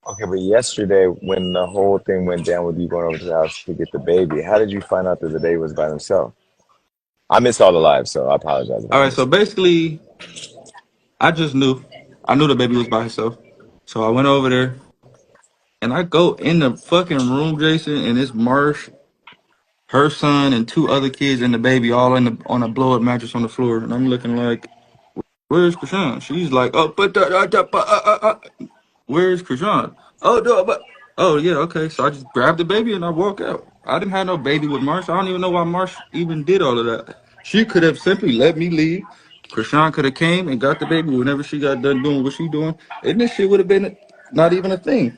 Okay, but yesterday when the whole thing went down with you going over to the house to get the baby, how did you find out that the baby was by himself? I missed all the lives, so I apologize if All I right, so missed it. basically, I just knew. I knew the baby was by herself. So I went over there and I go in the fucking room, Jason, and it's Marsh, her son, and two other kids and the baby all in the on a blow up mattress on the floor. And I'm looking like, where's Chrisean? She's like, oh, where's Chrisean? Oh, no, but oh yeah, okay. So I just grabbed the baby and I walk out. I didn't have no baby with Marsh. I don't even know why Marsh even did all of that. She could have simply let me leave. Krishan could have came and got the baby whenever she got done doing what she doing, and this shit would have been not even a thing.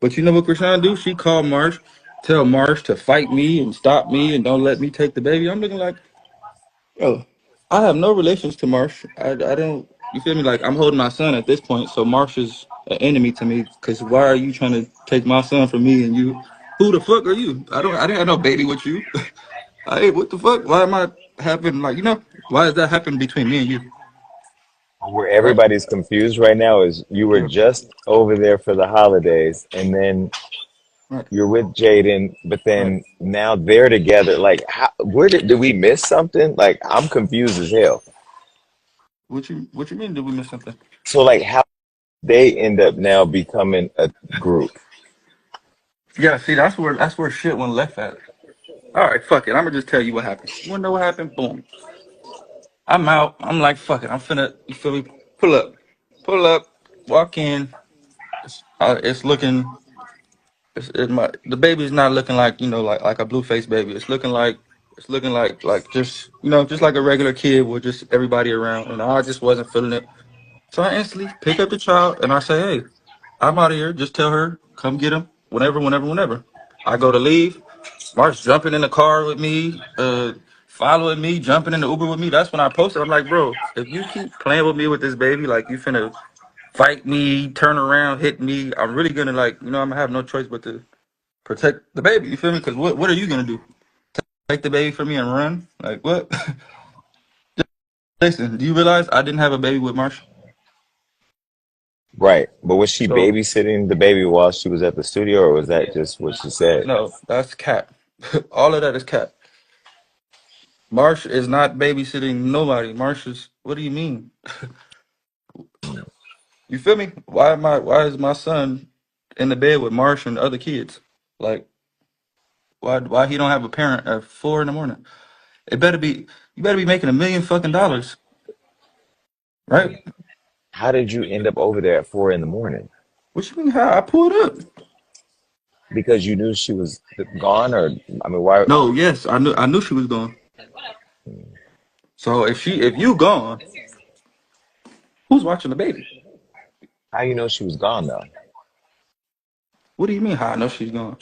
But you know what Krishan do? She called Marsh, tell Marsh to fight me and stop me and don't let me take the baby. I'm looking like, bro, I have no relations to Marsh. I don't. You feel me? Like I'm holding my son at this point, so Marsh is an enemy to me. Cause why are you trying to take my son from me? And you, who the fuck are you? I don't. I didn't have no baby with you. Hey, what the fuck? Why am I having like Why does that happen between me and you? Where Right. everybody's confused right now is you were Yeah. just over there for the holidays, and then Right. you're with Jaden, but Right. then now they're together. Like, how, where did we miss something? Like, I'm confused as hell. What you mean? Did we miss something? So, like, how they end up now becoming a group? Yeah. See, that's where shit went left at. All right. Fuck it. I'm gonna just tell you what happened. You wanna know what happened? Boom. I'm out. I'm like, fuck it. I'm finna. You feel me? Pull up. Pull up. Walk in. It's looking. The baby's not looking like like a Blueface baby. It's looking like just just like a regular kid with just everybody around, and I just wasn't feeling it. So I instantly pick up the child and I say, hey, I'm out of here. Just tell her come get him whenever. I go to leave. Mark's jumping in the car with me, following me, jumping in the Uber with me. That's when I posted. I'm like, bro, if you keep playing with me with this baby, like you finna fight me, turn around, hit me, I'm really gonna I'm gonna have no choice but to protect the baby. You feel me? Because what are you gonna do? Take the baby from me and run? Like what? Jason, do you realize I didn't have a baby with Marsh? Right. But was she So babysitting the baby while she was at the studio, or was that just what she said? no, that's cat. All of that is cat. Marsh is not babysitting nobody. Marsh is. What do you mean? You feel me? Why is my son in the bed with Marsh and other kids? Like why he don't have a parent at 4 in the morning? It better be you better be making $1 million fucking, right? How did you end up over there at 4 in the morning? What you mean how I pulled up? Because you knew she was gone, or I mean, why? No, yes, I knew she was gone. So if you gone, who's watching the baby? How you know she was gone though? What do you mean how I know she's gone?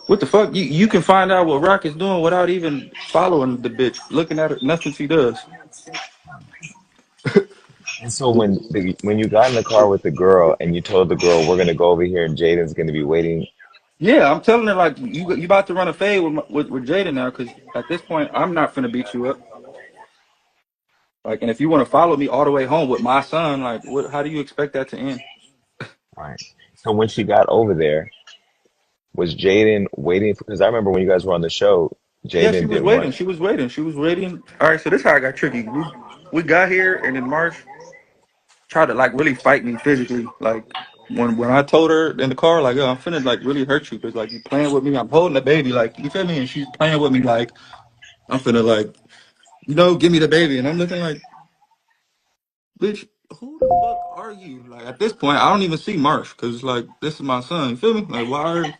What the fuck? You can find out what Rock is doing without even following the bitch, looking at her, nothing she does. And so when you got in the car with the girl and you told the girl we're gonna go over here and Jaden's gonna be waiting, Yeah, I'm telling her like you about to run a fade with Jada now because at this point I'm not finna beat you up. Like, and if you want to follow me all the way home with my son, like, what? How do you expect that to end? right? So when she got over there, was Jaden waiting? Because I remember when you guys were on the show, Yeah, she Jaden was didn't want. waiting. She was waiting. She was waiting. All right, so this how I got tricky. We got here, and then March tried to like really fight me physically. Like when I told her in the car, like, yo, I'm finna like really hurt you because like you playing with me. I'm holding the baby, like you feel me, and she's playing with me like I'm finna like give me the baby, and I'm looking like, bitch, who the fuck are you? Like at this point, I don't even see Marsh because like this is my son. You feel me? Like why?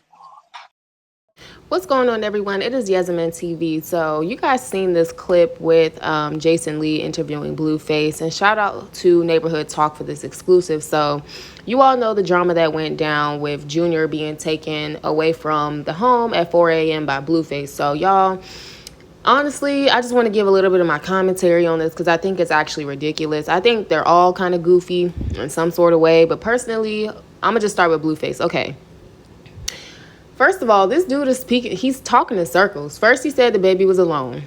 What's going on, everyone? It is Yasmin TV. So, you guys seen this clip with Jason Lee interviewing Blueface, and shout out to Neighborhood Talk for this exclusive. So, you all know the drama that went down with Junior being taken away from the home at 4 a.m. by Blueface. So, y'all, honestly, I just want to give a little bit of my commentary on this because I think it's actually ridiculous. I think they're all kind of goofy in some sort of way, but personally, I'm gonna just start with Blueface. Okay. First of all, this dude is speaking, he's talking in circles. First, he said the baby was alone.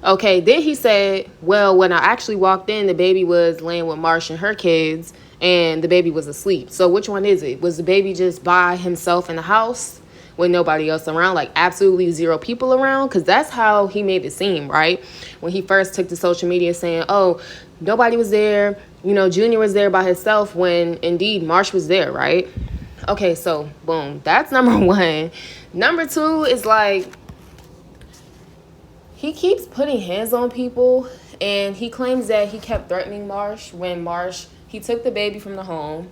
Okay, then he said, well, when I actually walked in, the baby was laying with Marsh and her kids, and the baby was asleep. So which one is it? Was the baby just by himself in the house with nobody else around, like absolutely zero people around? Because that's how he made it seem, right? When he first took to social media saying, oh, nobody was there, Junior was there by himself, when indeed Marsh was there, right? Okay, so boom, that's number one. Number two is like, he keeps putting hands on people, and he claims that he kept threatening Marsh when he took the baby from the home,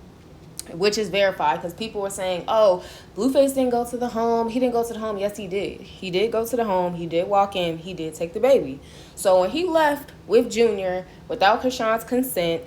which is verified because people were saying, oh, Blueface didn't go to the home. He didn't go to the home. Yes, he did. He did go to the home. He did walk in. He did take the baby. So when he left with Junior without Chrisean's consent,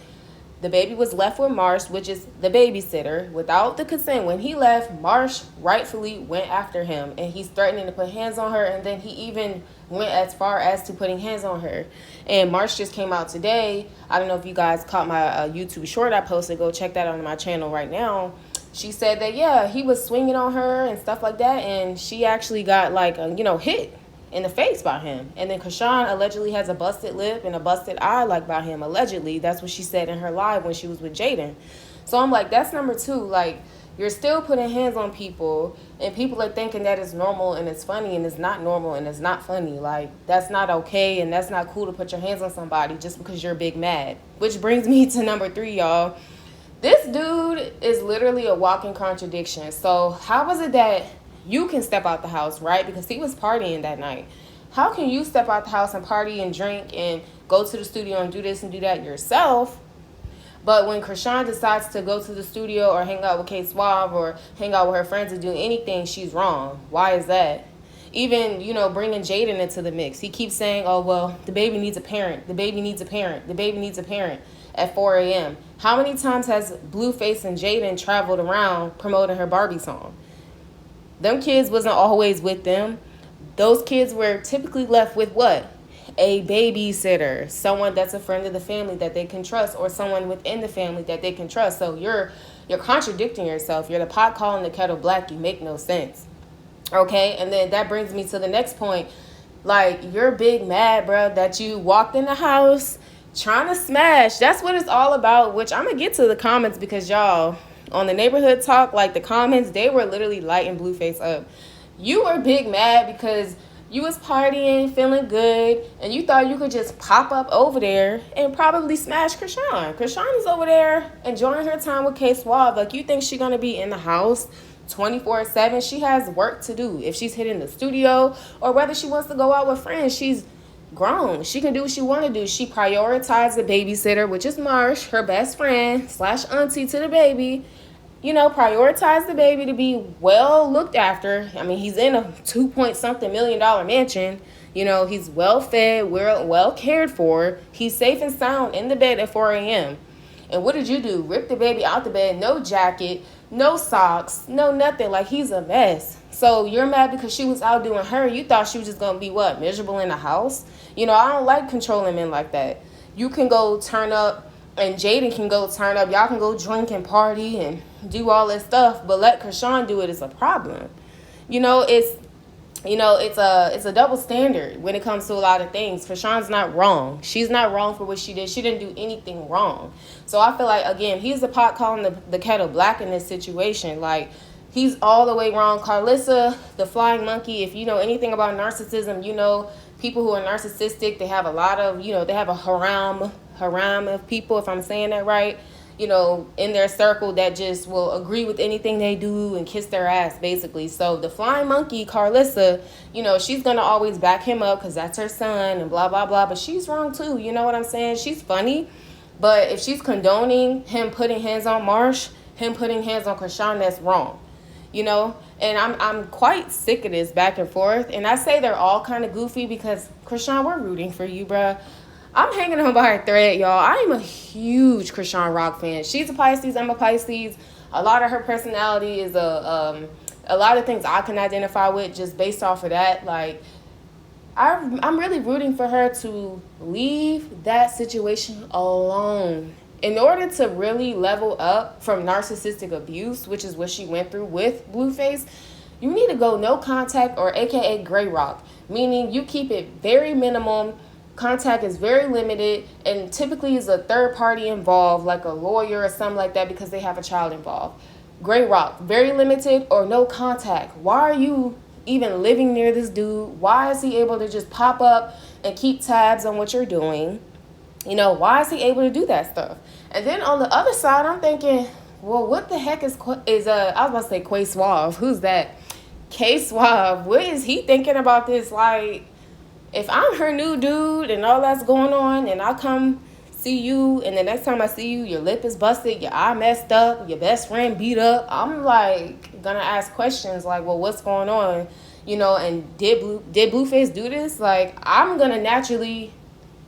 the baby was left with Marsh, which is the babysitter, without the consent. When he left, Marsh rightfully went after him, and he's threatening to put hands on her, and then he even went as far as to putting hands on her. And Marsh just came out today. I don't know if you guys caught my YouTube short I posted. Go check that out on my channel right now. She said that, yeah, he was swinging on her and stuff like that, and she actually got, like, hit in the face by him. And then Chrisean allegedly has a busted lip and a busted eye, like, by him, allegedly. That's what she said in her live when she was with Jaden. So I'm like, that's number two. Like, you're still putting hands on people, and people are thinking that it's normal and it's funny, and it's not normal and it's not funny. Like, that's not okay, and that's not cool to put your hands on somebody just because you're big mad. Which brings me to number three, y'all. This dude is literally a walking contradiction. So how was it that you can step out the house, right? Because he was partying that night. How can you step out the house and party and drink and go to the studio and do this and do that yourself? But when Chrisean decides to go to the studio or hang out with K Suave or hang out with her friends or do anything, she's wrong. Why is that? Even, bringing Jaden into the mix. He keeps saying, oh, well, the baby needs a parent. The baby needs a parent. The baby needs a parent at 4 a.m. How many times has Blueface and Jaden traveled around promoting her Barbie song? Them kids wasn't always with them. Those kids were typically left with what? A babysitter, someone that's a friend of the family that they can trust, or someone within the family that they can trust. So you're contradicting yourself. You're the pot calling the kettle black. You make no sense. Okay, and then that brings me to the next point. Like, you're big mad, bro, that you walked in the house trying to smash. That's what it's all about, which I'm going to get to the comments because, y'all, on the neighborhood talk, like, the comments, they were literally lighting Blueface up. You were big mad because you was partying, feeling good, and you thought you could just pop up over there and probably smash Chrisean. Chrisean is over there enjoying her time with K Suave. Like, you think she's going to be in the house 24/7? She has work to do. If she's hitting the studio or whether she wants to go out with friends, she's grown. She can do what she want to do. She prioritized the babysitter, which is Marsh, her best friend / auntie to the baby. Prioritize the baby to be well looked after. I mean, he's in a $2-point-something million mansion. He's well fed, well cared for. He's safe and sound in the bed at 4 a.m. And what did you do? Rip the baby out the bed, no jacket, no socks, no nothing. Like, he's a mess. So you're mad because she was out doing her. You thought she was just going to be, what, miserable in the house? I don't like controlling men like that. You can go turn up, and Jaden can go turn up. Y'all can go drink and party and do all this stuff, but let Chrisean do it is a problem. It's a double standard when it comes to a lot of things. Chrisean's not wrong. She's not wrong for what she did. She didn't do anything wrong. So I feel like, again, he's the pot calling the kettle black in this situation. Like, he's all the way wrong. Carlissa, the flying monkey, if you know anything about narcissism, people who are narcissistic, they have a lot of, they have a harem of people, if I'm saying that right, in their circle that just will agree with anything they do and kiss their ass, basically. So the flying monkey, Carlissa, she's going to always back him up because that's her son and blah, blah, blah. But she's wrong, too. You know what I'm saying? She's funny. But if she's condoning him putting hands on Marsh, him putting hands on Chrisean, that's wrong. And I'm quite sick of this back and forth. And I say they're all kind of goofy because, Chrisean, we're rooting for you, bruh. I'm hanging on by a thread, y'all. I am a huge Chrisean Rock fan. She's a Pisces. I'm a Pisces. A lot of her personality is a lot of things I can identify with just based off of that. Like, I'm really rooting for her to leave that situation alone. In order to really level up from narcissistic abuse, which is what she went through with Blueface, you need to go no contact, or AKA gray rock, meaning you keep it very minimum. contact is very limited, and typically is a third party involved, like a lawyer or something like that, because they have a child involved. Gray Rock, very limited or no contact. Why are you even living near this dude? Why is he able to just pop up and keep tabs on what you're doing? Why is he able to do that stuff? And then on the other side, I'm thinking, well, what the heck is I was about to say Quay Suave. Who's that? K Suave. What is he thinking about this? Like, if I'm her new dude and all that's going on, and I come see you, and the next time I see you, your lip is busted, your eye messed up, your best friend beat up, I'm like gonna ask questions like, well, what's going on? And did Blueface do this? Like, I'm gonna naturally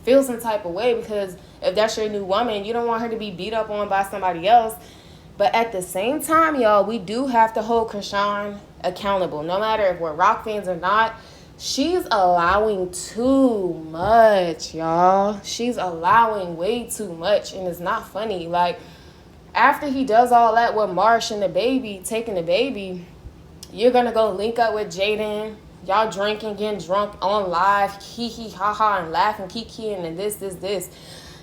feel some type of way, because if that's your new woman, you don't want her to be beat up on by somebody else. But at the same time, y'all, we do have to hold Chrisean accountable. No matter if we're rock fans or not, she's allowing too much, y'all. She's allowing way too much, and it's not funny. Like, after he does all that with Marsh and the baby, taking the baby, you're gonna go link up with Jaden. Y'all drinking, getting drunk on live, hee ha ha, and laughing, kikiing, and this.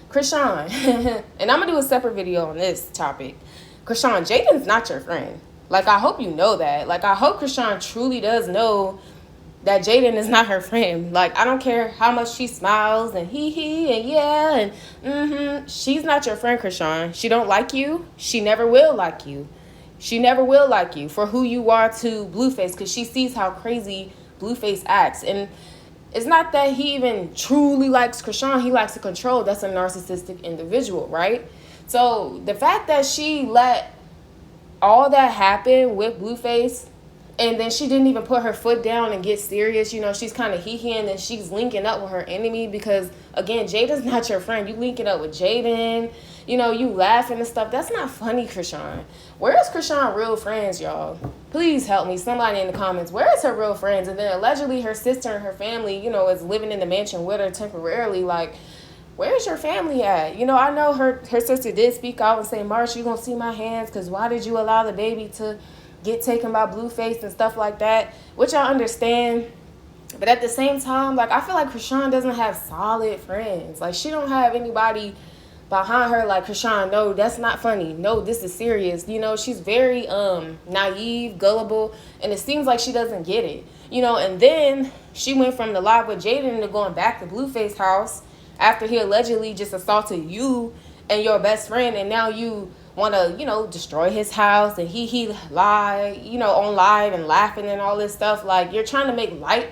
Chrisean, and I'm gonna do a separate video on this topic. Chrisean, Jaden's not your friend. Like, I hope you know that. Like, I hope Chrisean truly does know that Jaden is not her friend. Like, I don't care how much she smiles and hee and yeah and she's not your friend, Chrisean. She don't like you. She never will like you. She never will like you for who you are to Blueface, because she sees how crazy Blueface acts. And it's not that he even truly likes Chrisean. He likes to control. That's a narcissistic individual, right? So the fact that she let all that happen with Blueface, and then she didn't even put her foot down and get serious. She's kind of hee-heeing, and she's linking up with her enemy because, again, Jada's not your friend. You linking up with Jaden, you laughing and stuff. That's not funny, Chrisean. Where is Chrisean real friends, y'all? Please help me, somebody in the comments. Where is her real friends? And then allegedly her sister and her family, is living in the mansion with her temporarily. Like, where's your family at? I know her sister did speak out and say, Marsh, you gonna see my hands, because why did you allow the baby to get taken by Blueface and stuff like that, which I understand. But at the same time, like, I feel like Chrisean doesn't have solid friends. Like, she don't have anybody behind her like, Chrisean, no, that's not funny. No, this is serious. She's very naive, gullible, and it seems like she doesn't get it. And then she went from the live with Jaden to going back to Blueface's house after he allegedly just assaulted you and your best friend, and now you want to, destroy his house, and he lie, on live and laughing and all this stuff. Like, you're trying to make light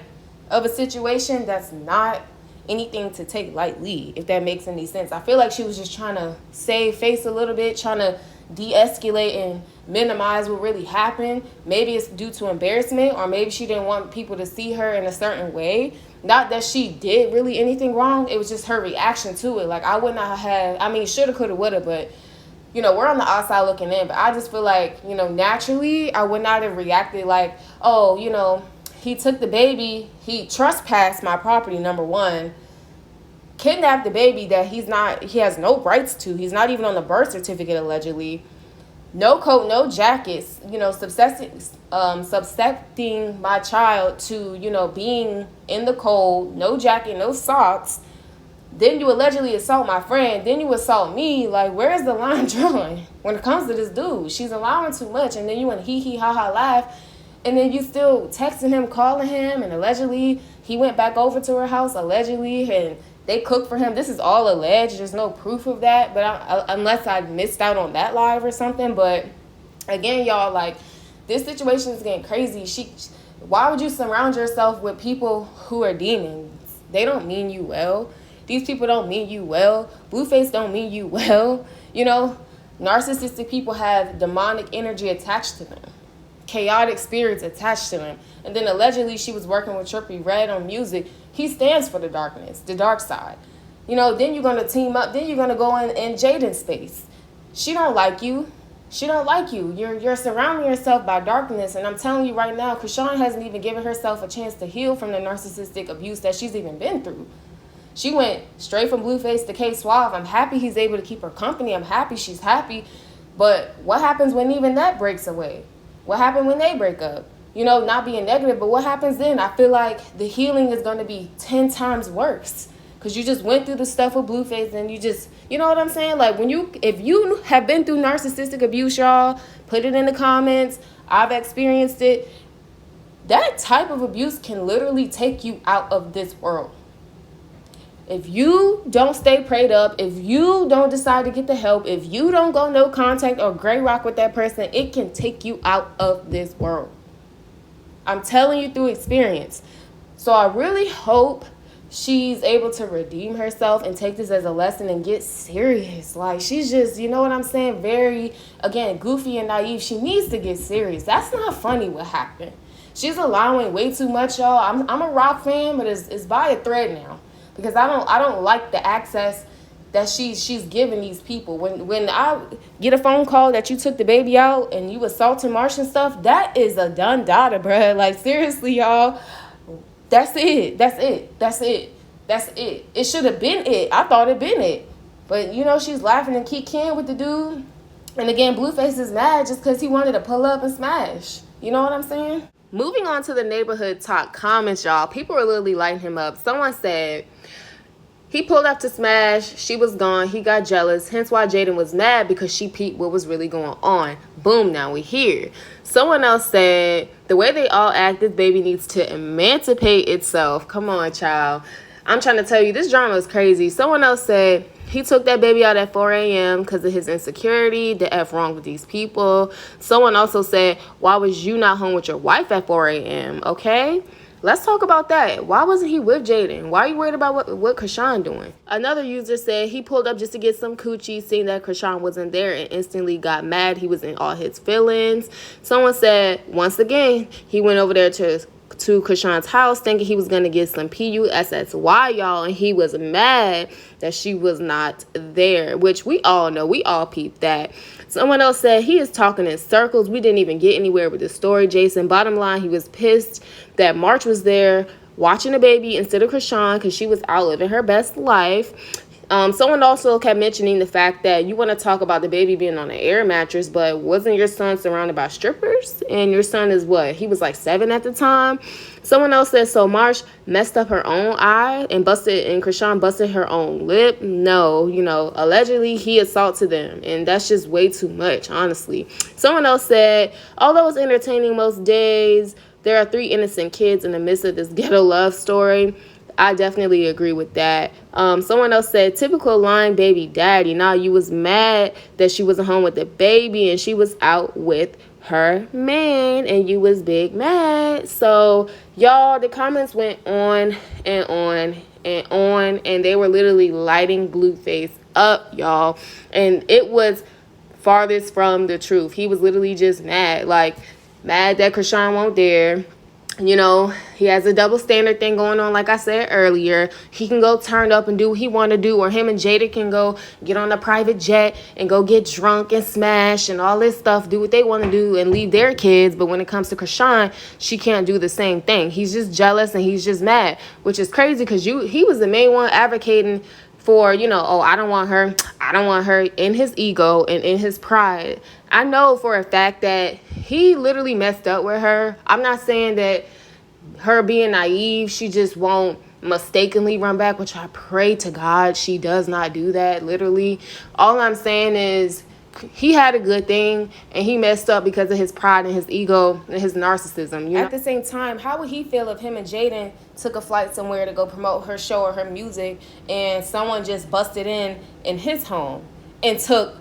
of a situation that's not anything to take lightly, if that makes any sense. I feel like she was just trying to save face a little bit, trying to de-escalate and minimize what really happened. Maybe it's due to embarrassment, or maybe she didn't want people to see her in a certain way. Not that she did really anything wrong. It was just her reaction to it. Like, I would not have, shoulda, coulda, woulda, but we're on the outside looking in, but I just feel like, naturally, I would not have reacted like, oh, he took the baby, he trespassed my property, number one, kidnapped the baby that he has no rights to. He's not even on the birth certificate, allegedly. No coat, no jackets, subjecting my child to, being in the cold, no jacket, no socks. Then you allegedly assault my friend. Then you assault me. Like, where's the line drawn when it comes to this dude? She's allowing too much. And then you want to hee ha ha laugh. And then you still texting him, calling him. And allegedly he went back over to her house, allegedly. And they cooked for him. This is all alleged. There's no proof of that. But unless I missed out on that live or something. But again, y'all, like, this situation is getting crazy. Why would you surround yourself with people who are demons? They don't mean you well. These people don't mean you well. Blueface don't mean you well. Narcissistic people have demonic energy attached to them, chaotic spirits attached to them. And then allegedly she was working with Trippie Redd on music. He stands for the darkness, the dark side. Then you're going to team up. Then you're going to go in Jaden's space. She don't like you. She don't like you. You're surrounding yourself by darkness. And I'm telling you right now, Chrisean hasn't even given herself a chance to heal from the narcissistic abuse that she's even been through. She went straight from Blueface to K Suave. I'm happy he's able to keep her company. I'm happy she's happy. But what happens when even that breaks away? What happened when they break up? Not being negative, but what happens then? I feel like the healing is going to be 10 times worse. because you just went through the stuff with Blueface, and you know what I'm saying? Like, if you have been through narcissistic abuse, y'all, put it in the comments. I've experienced it. That type of abuse can literally take you out of this world. If you don't stay prayed up, if you don't decide to get the help, if you don't go no contact or gray rock with that person, it can take you out of this world. I'm telling you through experience. So I really hope she's able to redeem herself and take this as a lesson and get serious. Like, she's just, you know what I'm saying, very, again, goofy and naive. She needs to get serious. That's not funny what happened. She's allowing way too much, y'all. I'm a rock fan, but it's by a thread now. Because I don't like the access that she's giving these people. When I get a phone call that you took the baby out and you assaulted Marsh and stuff, that is a done data, bruh. Like, seriously, y'all. That's it. It should have been it. I thought it been it. But, you know, she's laughing and kicking with the dude. And again, Blueface is mad just because he wanted to pull up and smash. You know what I'm saying? Moving on to the neighborhood talk comments, y'all. People were literally lighting him up. Someone said, he pulled up to smash, she was gone, he got jealous, hence why Jaden was mad, because she peeped what was really going on. Boom, now we here. Someone else said, the way they all act, this baby needs to emancipate itself. Come on, child. I'm trying to tell you, this drama is crazy. Someone else said, he took that baby out at 4 a.m. because of his insecurity. The F wrong with these people. Someone also said, why was you not home with your wife at 4 a.m.? Okay? Let's talk about that. Why wasn't he with Jaden? Why are you worried about what Chrisean doing? Another user said he pulled up just to get some coochie, seeing that Chrisean wasn't there, and instantly got mad. He was in all his feelings. Someone said, once again, he went over there to Chrisean's house thinking he was going to get some PUSSY, y'all, and he was mad that she was not there, which we all know. We all peeped that. Someone else said he is talking in circles. We didn't even get anywhere with the story, Jason. Bottom line, he was pissed that March was there watching the baby instead of Chrisean because she was out living her best life. Someone also kept mentioning the fact that you want to talk about the baby being on an air mattress, but wasn't your son surrounded by strippers? And your son is what? He was like 7 at the time. Someone else said, so Marsh messed up her own eye and Chrisean busted her own lip. No, allegedly he assaulted them, and that's just way too much, honestly. Someone else said, although it's entertaining most days, there are 3 innocent kids in the midst of this ghetto love story. I definitely agree with that. Someone else said, typical lying baby daddy. Now, you was mad that she wasn't home with the baby and she was out with her man and you was big mad. So, y'all, the comments went on and on and on, and they were literally lighting Blueface up, y'all. And it was farthest from the truth. He was literally just mad. Like, mad that Chrisean won't there. He has a double standard thing going on, like I said earlier. He can go turn up and do what he want to do, or him and Jada can go get on a private jet and go get drunk and smash and all this stuff, do what they want to do and leave their kids. But when it comes to Chrisean, she can't do the same thing. He's just jealous and he's just mad, which is crazy because he was the main one advocating for, I don't want her in his ego and in his pride. I know for a fact that he literally messed up with her. I'm not saying that her being naive, she just won't mistakenly run back, which I pray to God she does not do that, literally. All I'm saying is he had a good thing and he messed up because of his pride and his ego and his narcissism. At the same time, how would he feel if him and Jaden took a flight somewhere to go promote her show or her music and someone just busted in his home and took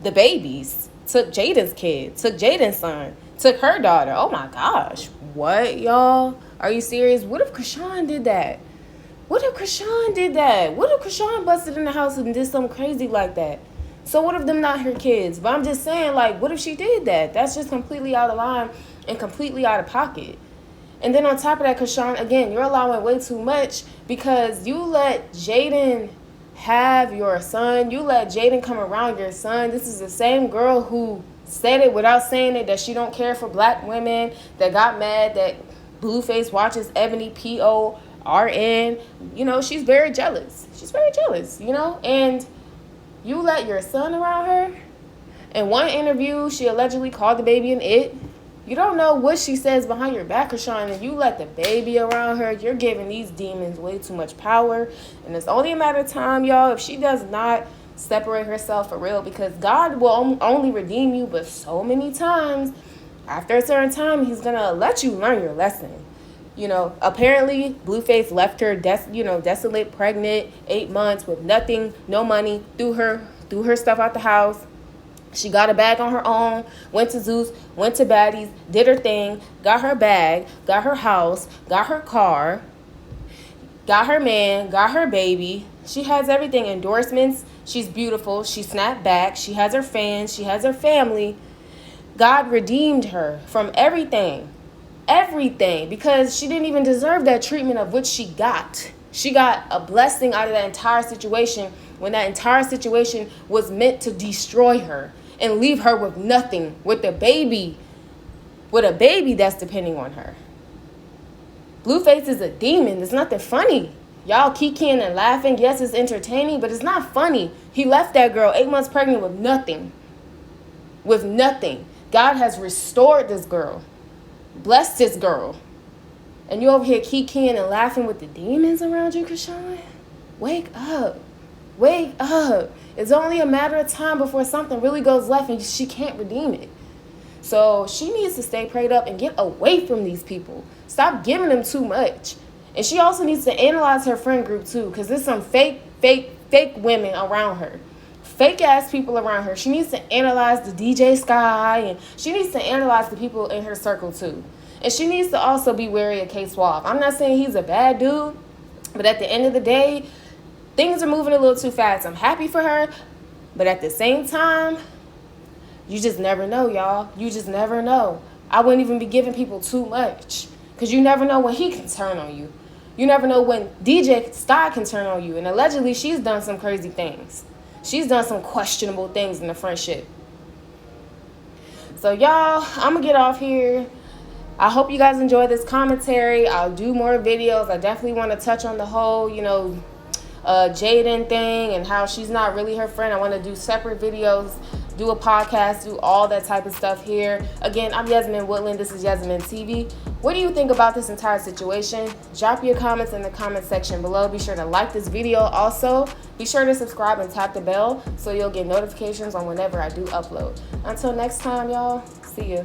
the babies, took Jaden's kid, took Jaden's son, took her daughter? Oh my gosh. What, y'all? Are you serious? What if Chrisean did that? What if Chrisean busted in the house and did something crazy like that? So what if them not her kids? But I'm just saying, like, what if she did that? That's just completely out of line and completely out of pocket. And then on top of that, Chrisean, again, you're allowing way too much because you let Jaden have your son. You let Jaden come around your son. This is the same girl who said it without saying it, that she don't care for black women, that got mad that Blueface watches Ebony PORN. She's very jealous. And you let your son around her. In one interview, she allegedly called the baby an it. You don't know what she says behind your back, Chrisean, and you let the baby around her. You're giving these demons way too much power. And it's only a matter of time, y'all, if she does not separate herself for real, because God will only redeem you, but so many times, after a certain time, he's going to let you learn your lesson. You know, apparently Blueface left her, desolate, pregnant, 8 months with nothing, no money, threw her stuff out the house. She got a bag on her own, went to Zeus, went to Baddies, did her thing, got her bag, got her house, got her car, got her man, got her baby. She has everything, endorsements. She's beautiful. She snapped back. She has her fans. She has her family. God redeemed her from everything. Everything. Because she didn't even deserve that treatment of which she got. She got a blessing out of that entire situation when that entire situation was meant to destroy her and leave her with nothing, with a baby that's depending on her. Blueface is a demon. There's nothing funny. Y'all kikiing and laughing. Yes, it's entertaining, but it's not funny. He left that girl 8 months pregnant with nothing. With nothing. God has restored this girl. Blessed this girl. And you over here kikiing and laughing with the demons around you, Chrisean? Wake up. Wake up. It's only a matter of time before something really goes left and she can't redeem it. So she needs to stay prayed up and get away from these people. Stop giving them too much. And she also needs to analyze her friend group too, because there's some fake women around her. Fake ass people around her. She needs to analyze the DJ Sky, and she needs to analyze the people in her circle too. And she needs to also be wary of K-Swab. I'm not saying he's a bad dude, but at the end of the day, things are moving a little too fast. I'm happy for her, but at the same time, you just never know, y'all. You just never know. I wouldn't even be giving people too much, because you never know when he can turn on you. You never know when DJ Sky can turn on you. And allegedly, she's done some crazy things. She's done some questionable things in the friendship. So, y'all, I'm going to get off here. I hope you guys enjoy this commentary. I'll do more videos. I definitely want to touch on the whole, Jaden thing and how she's not really her friend. I want to do separate videos, do a podcast, do all that type of stuff here. Again, I'm Yasmin Woodland. This is Yasmin TV. What do you think about this entire situation? Drop your comments in the comment section below. Be sure to like this video. Also, be sure to subscribe and tap the bell so you'll get notifications on whenever I do upload. Until next time, y'all. See ya.